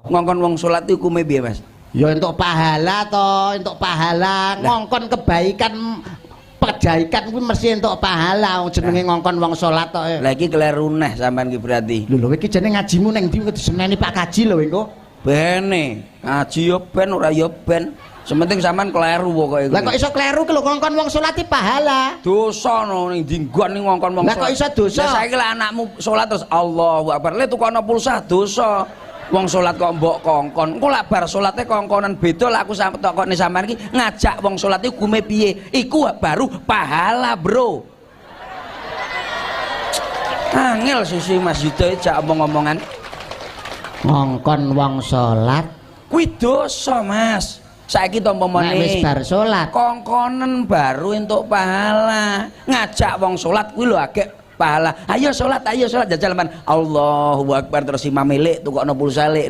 ngongkon wong salat iku hukume piye, Mas? Ya entuk pahala to, entuk pahala. Ngongkon kebaikan kuwi mesti entuk pahala jenenge ngongkon wong salat to. Lah iki kleru neh sampean ki berarti. Lho iki jenenge ngajimu ning ndi diseneni Pak Kaji lho engko. Bene, ngaji yo ben ora yo ben. Sementing sampean kleru pokoke. Lah kok iso kleru ki lho ngongkon wong salat iki pahala. Dosa no ning dinggon ning ngongkon wong salat. Lah kok iso dosa? Lah saiki lek anakmu salat terus Allahu Akbar, le tukono pulsa dosa. Wong salat kok mbok kongkon. Engko lak bar salate kongkonan beda lak aku sampe takokne sampean iki ngajak wong salat iku hukume piye? Iku baru pahala, Bro. Angel sisi Mas Yuda jak omong-omongan. Ngongkon wong salat Kuwi dosa, Mas. Saiki to umpamane wis bar salat kongkonen baru entuk pahala. Ngajak wong salat kuwi lho agek pahala. Ayo salat jajal man. Allahu Akbar terus imam elek tukokno pulsa elek.